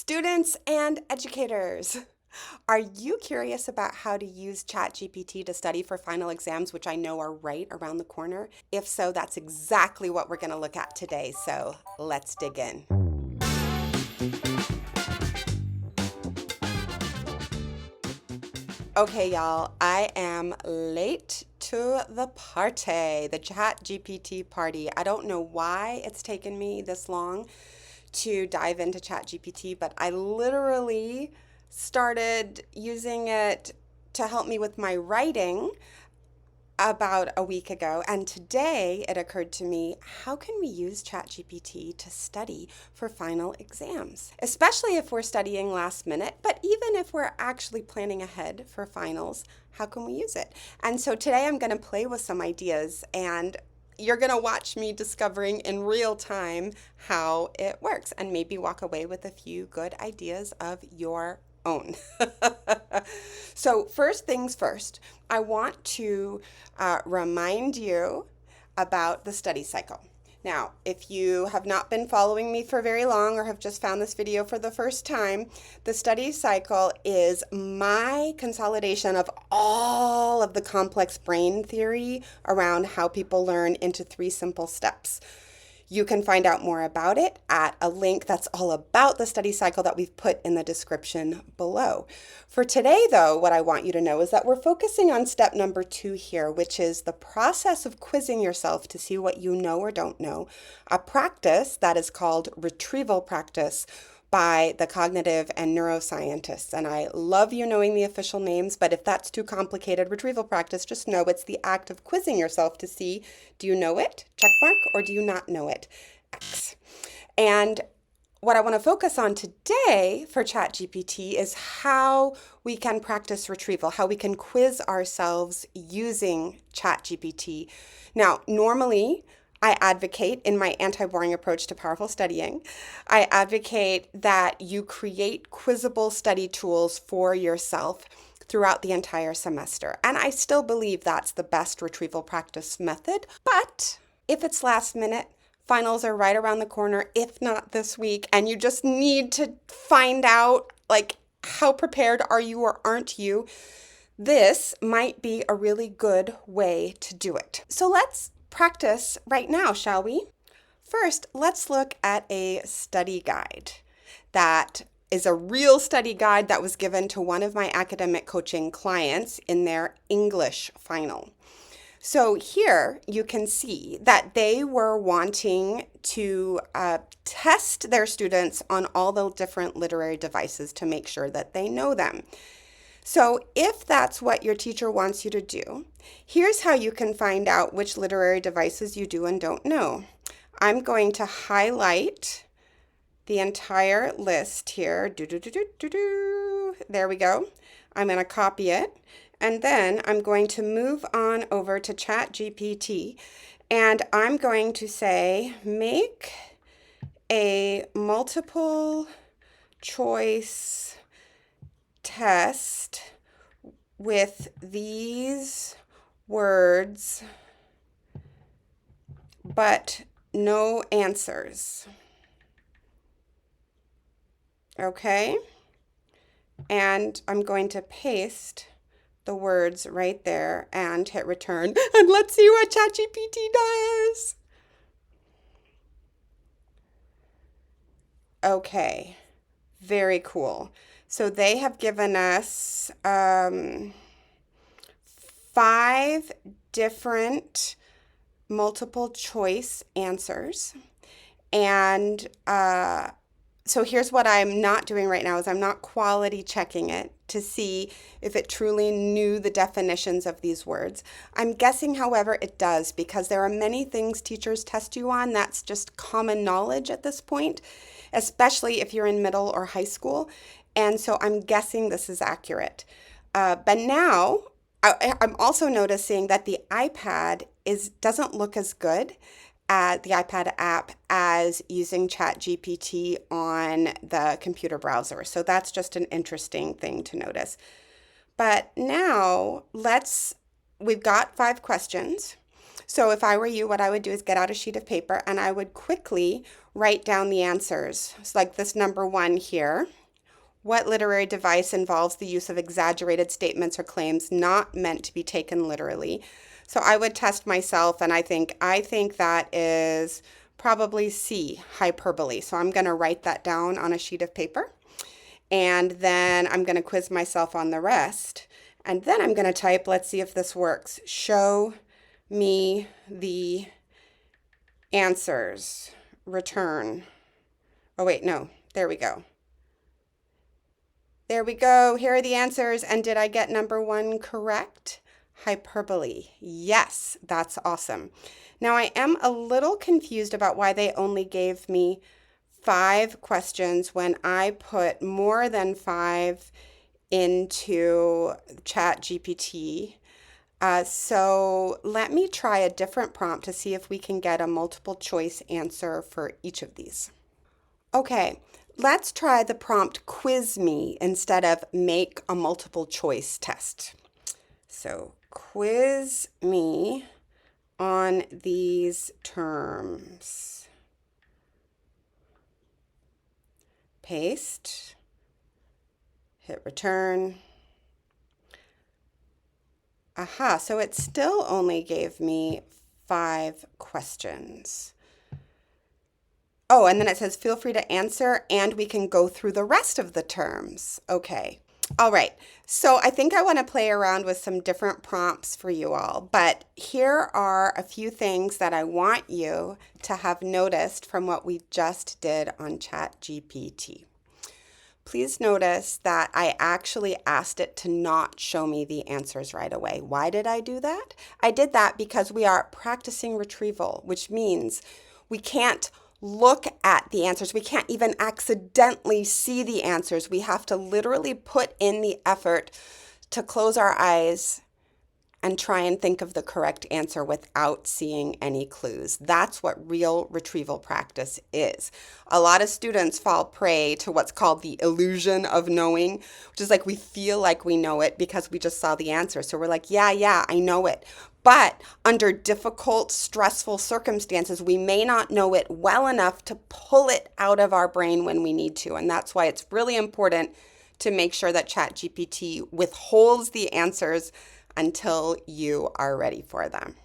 Students and educators, are you curious about how to use ChatGPT to study for final exams, which I know are right around the corner? If so, that's exactly what we're going to look at today, so let's dig in. Okay, y'all, I am late to the party, the ChatGPT party. I don't know why it's taken me this long to dive into ChatGPT, but I literally started using it to help me with my writing about a week ago. And today it occurred to me, how can we use ChatGPT to study for final exams? Especially if we're studying last minute, but even if we're actually planning ahead for finals, how can we use it? And so today I'm going to play with some ideas, and you're going to watch me discovering in real time how it works and maybe walk away with a few good ideas of your own. So first things first, I want to remind you about the study cycle. Now, if you have not been following me for very long or have just found this video for the first time, the study cycle is my consolidation of all of the complex brain theory around how people learn into 3 simple steps. You can find out more about it at a link that's all about the study cycle that we've put in the description below. For today, though, what I want you to know is that we're focusing on step number 2 here, which is the process of quizzing yourself to see what you know or don't know, a practice that is called retrieval practice by the cognitive and neuroscientists. And I love you knowing the official names, but if that's too complicated, retrieval practice, just know it's the act of quizzing yourself to see, do you know it, check mark, or do you not know it, X. And what I want to focus on today for ChatGPT is how we can practice retrieval, how we can quiz ourselves using ChatGPT. Now, normally, I advocate in my anti-boring approach to powerful studying, I advocate that you create quizzable study tools for yourself throughout the entire semester. And I still believe that's the best retrieval practice method. But if it's last minute, finals are right around the corner, if not this week, and you just need to find out like how prepared are you or aren't you, this might be a really good way to do it. So let's practice right now, shall we? First, let's look at a study guide that is a real study guide that was given to one of my academic coaching clients in their English final. So here you can see that they were wanting to test their students on all the different literary devices to make sure that they know them. So if that's what your teacher wants you to do, here's how you can find out which literary devices you do and don't know. I'm going to highlight the entire list here. There we go. I'm going to copy it. And then I'm going to move on over to ChatGPT. And I'm going to say, make a multiple choice test with these words, but no answers. Okay? And I'm going to paste the words right there and hit return. And let's see what ChatGPT does. Okay, very cool. So they have given us 5 different multiple choice answers. And so here's what I'm not doing right now is I'm not quality checking it to see if it truly knew the definitions of these words. I'm guessing, however, it does, because there are many things teachers test you on that's just common knowledge at this point, especially if you're in middle or high school. And so I'm guessing this is accurate. But now I'm also noticing that the iPad doesn't look as good at the iPad app as using ChatGPT on the computer browser. So that's just an interesting thing to notice. But now we've got 5 questions. So if I were you, what I would do is get out a sheet of paper and I would quickly write down the answers. So like this number 1 here. What literary device involves the use of exaggerated statements or claims not meant to be taken literally? So I would test myself, and I think that is probably C, hyperbole. So I'm going to write that down on a sheet of paper, and then I'm going to quiz myself on the rest. And then I'm going to type, let's see if this works, show me the answers, return. Oh wait, no, there we go. There we go. Here are the answers. And did I get number 1 correct? Hyperbole. Yes, that's awesome. Now I am a little confused about why they only gave me 5 questions when I put more than 5 into ChatGPT. So let me try a different prompt to see if we can get a multiple choice answer for each of these. Okay, let's try the prompt quiz me instead of make a multiple choice test. So quiz me on these terms. Paste, hit return. Aha, so it still only gave me 5 questions. Oh, and then it says, feel free to answer, and we can go through the rest of the terms. Okay. All right. So I think I want to play around with some different prompts for you all, but here are a few things that I want you to have noticed from what we just did on ChatGPT. Please notice that I actually asked it to not show me the answers right away. Why did I do that? I did that because we are practicing retrieval, which means we can't look at the answers. We can't even accidentally see the answers. We have to literally put in the effort to close our eyes and try and think of the correct answer without seeing any clues. That's what real retrieval practice is. A lot of students fall prey to what's called the illusion of knowing, which is like we feel like we know it because we just saw the answer. So we're like, yeah, I know it. But under difficult, stressful circumstances, we may not know it well enough to pull it out of our brain when we need to. And that's why it's really important to make sure that ChatGPT withholds the answers until you are ready for them.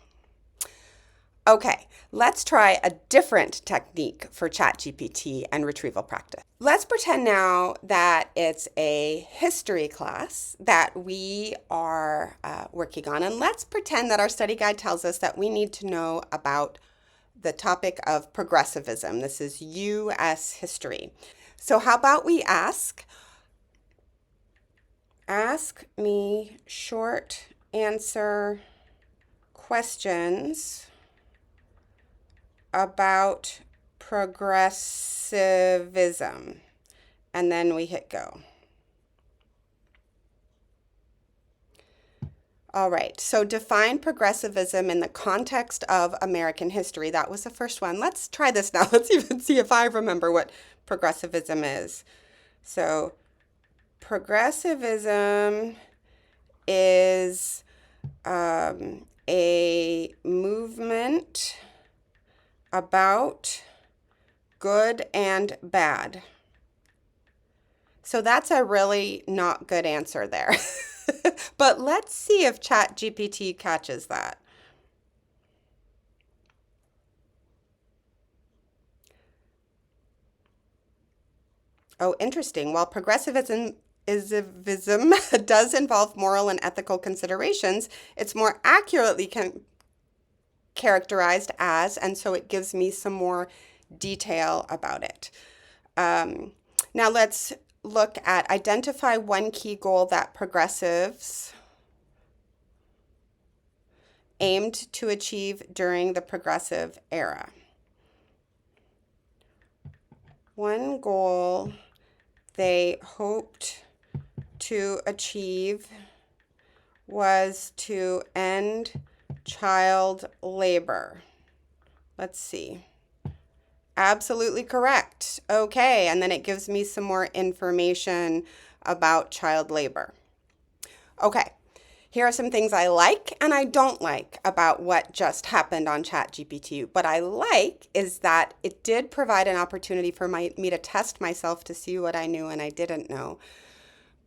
Okay, let's try a different technique for ChatGPT and retrieval practice. Let's pretend now that it's a history class that we are working on, and let's pretend that our study guide tells us that we need to know about the topic of progressivism. This is U.S. history. So how about we ask me short answer questions about progressivism, and then we hit go. All right, so define progressivism in the context of American history. That was the first one. Let's try this now. Let's even see if I remember what progressivism is. So progressivism is a movement about good and bad. So that's a really not good answer there. But let's see if ChatGPT catches that. Oh, interesting. While progressivism does involve moral and ethical considerations, it's more accurately characterized as, and so it gives me some more detail about it. Now let's look at identify one key goal that progressives aimed to achieve during the progressive era. One goal they hoped to achieve was to end child labor. Let's see. Absolutely correct. Okay, and then it gives me some more information about child labor. Okay, Here are some things I like and I don't like about what just happened on ChatGPT. What I like is that it did provide an opportunity for me to test myself to see what I knew and I didn't know.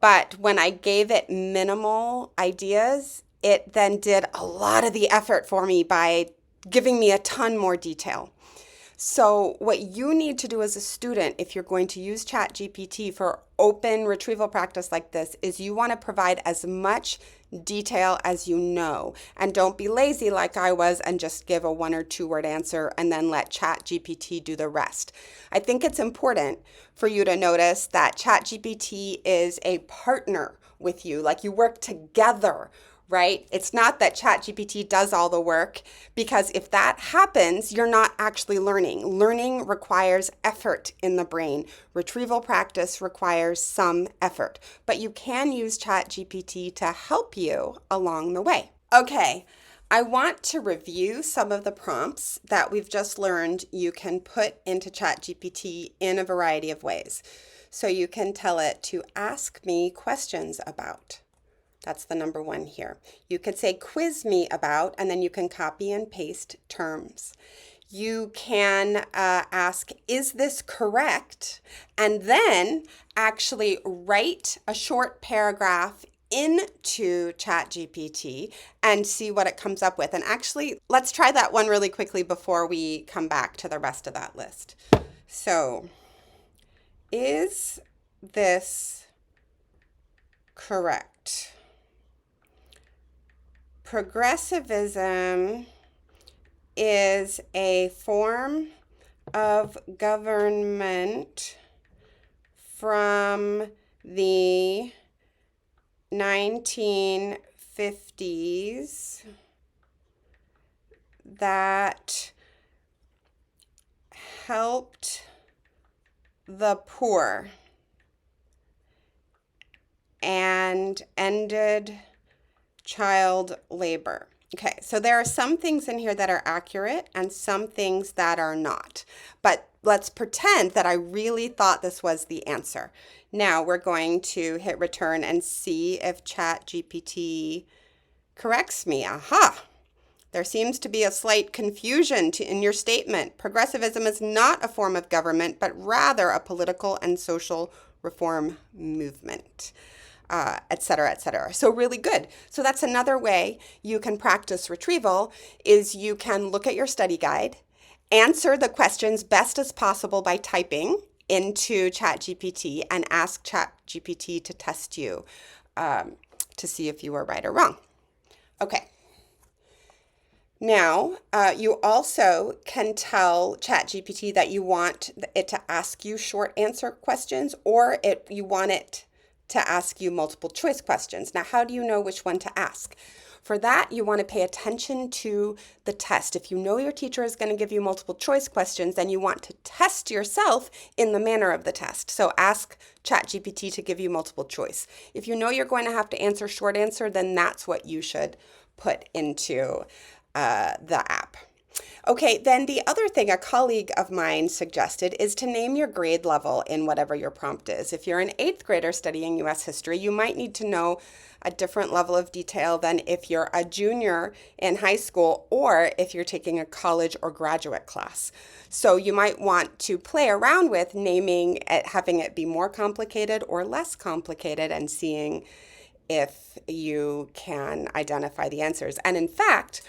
But when I gave it minimal ideas, it then did a lot of the effort for me by giving me a ton more detail. So, what you need to do as a student, if you're going to use ChatGPT for open retrieval practice like this, is you want to provide as much detail as you know. And don't be lazy like I was and just give a 1 or 2 word answer and then let ChatGPT do the rest. I think it's important for you to notice that ChatGPT is a partner with you, like you work together, right? It's not that ChatGPT does all the work, because if that happens, you're not actually learning. Learning requires effort in the brain. Retrieval practice requires some effort, but you can use ChatGPT to help you along the way. Okay, I want to review some of the prompts that we've just learned you can put into ChatGPT in a variety of ways. So you can tell it to ask me questions about. That's the number 1 here. You could say quiz me about, and then you can copy and paste terms. You can ask, is this correct? And then actually write a short paragraph into ChatGPT and see what it comes up with. And actually, let's try that one really quickly before we come back to the rest of that list. So, is this correct? Progressivism is a form of government from the 1950s that helped the poor and ended child labor. Okay, so there are some things in here that are accurate and some things that are not. But let's pretend that I really thought this was the answer. Now we're going to hit return and see if ChatGPT corrects me. Aha! There seems to be a slight confusion in your statement. Progressivism is not a form of government, but rather a political and social reform movement. Et cetera, et cetera. So really good. So that's another way you can practice retrieval is you can look at your study guide, answer the questions best as possible by typing into ChatGPT and ask ChatGPT to test you to see if you were right or wrong. Okay. Now, you also can tell ChatGPT that you want it to ask you short answer questions or you want it to ask you multiple choice questions. Now, how do you know which one to ask? For that, you want to pay attention to the test. If you know your teacher is going to give you multiple choice questions, then you want to test yourself in the manner of the test. So ask ChatGPT to give you multiple choice. If you know you're going to have to answer short answer, then that's what you should put into the app. Okay, then the other thing a colleague of mine suggested is to name your grade level in whatever your prompt is. If you're an 8th grader studying U.S. history, you might need to know a different level of detail than if you're a junior in high school or if you're taking a college or graduate class. So you might want to play around with naming it, having it be more complicated or less complicated and seeing if you can identify the answers. And in fact,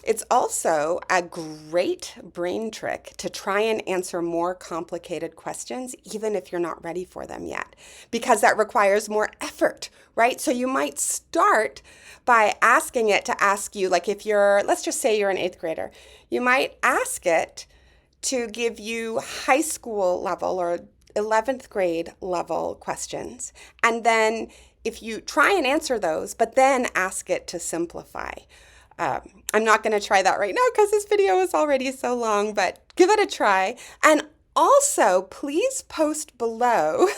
it's also a great brain trick to try and answer more complicated questions, even if you're not ready for them yet, because that requires more effort, right? So you might start by asking it to ask you, like if let's just say you're an 8th grader, you might ask it to give you high school level or 11th grade level questions. And then if you try and answer those, but then ask it to simplify. I'm not going to try that right now because this video is already so long, but give it a try. And also, please post below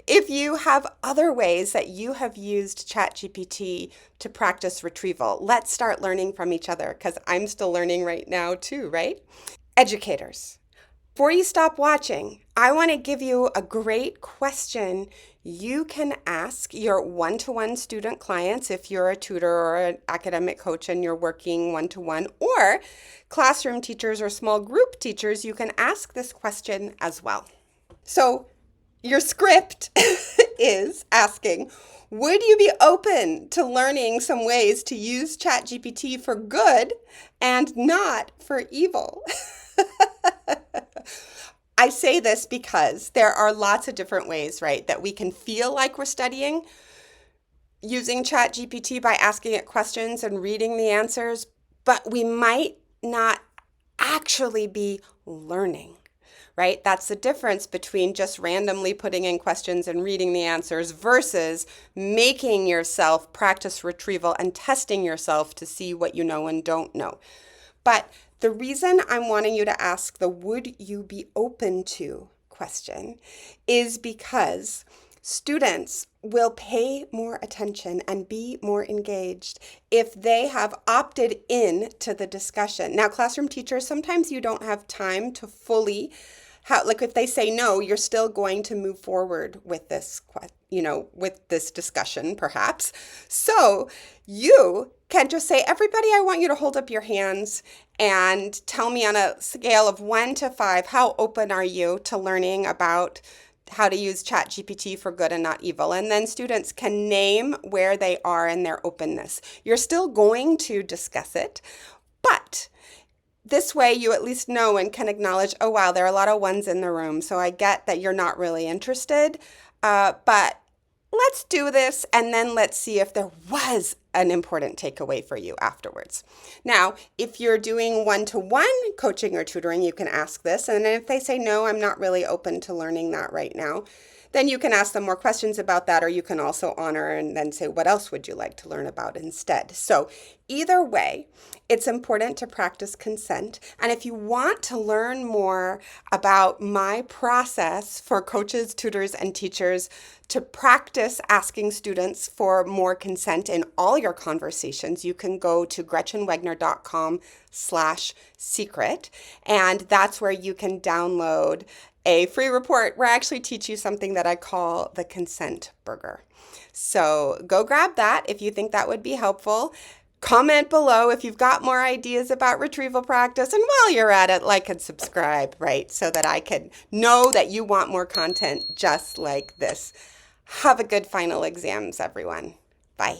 if you have other ways that you have used ChatGPT to practice retrieval. Let's start learning from each other because I'm still learning right now too, right? Educators, Before you stop watching, I want to give you a great question you can ask your one-to-one student clients if you're a tutor or an academic coach and you're working one-to-one, or classroom teachers or small group teachers. You can ask this question as well. So your script is asking, would you be open to learning some ways to use ChatGPT for good and not for evil? I say this because there are lots of different ways, right, that we can feel like we're studying using ChatGPT by asking it questions and reading the answers, but we might not actually be learning, right? That's the difference between just randomly putting in questions and reading the answers versus making yourself practice retrieval and testing yourself to see what you know and don't know. But the reason I'm wanting you to ask the would you be open to question is because students will pay more attention and be more engaged if they have opted in to the discussion. Now, classroom teachers, sometimes you don't have time to fully like if they say no, you're still going to move forward with this, with this discussion, perhaps. So you can just say, everybody, I want you to hold up your hands and tell me on a scale of 1 to 5, how open are you to learning about how to use ChatGPT for good and not evil? And then students can name where they are in their openness. You're still going to discuss it, but this way you at least know and can acknowledge, oh, wow, there are a lot of ones in the room. So I get that you're not really interested, but let's do this, and then let's see if there was an important takeaway for you afterwards. Now, if you're doing one-to-one coaching or tutoring, you can ask this, and then if they say, no, I'm not really open to learning that right now, then you can ask them more questions about that, or you can also honor and then say, what else would you like to learn about instead? So either way, it's important to practice consent. And if you want to learn more about my process for coaches, tutors, and teachers to practice asking students for more consent in all your conversations, you can go to gretchenwegner.com/secret. And that's where you can download a free report where I actually teach you something that I call the consent burger. So go grab that if you think that would be helpful. Comment below if you've got more ideas about retrieval practice. And while you're at it, like and subscribe, right? So that I can know that you want more content just like this. Have a good final exams, everyone. Bye.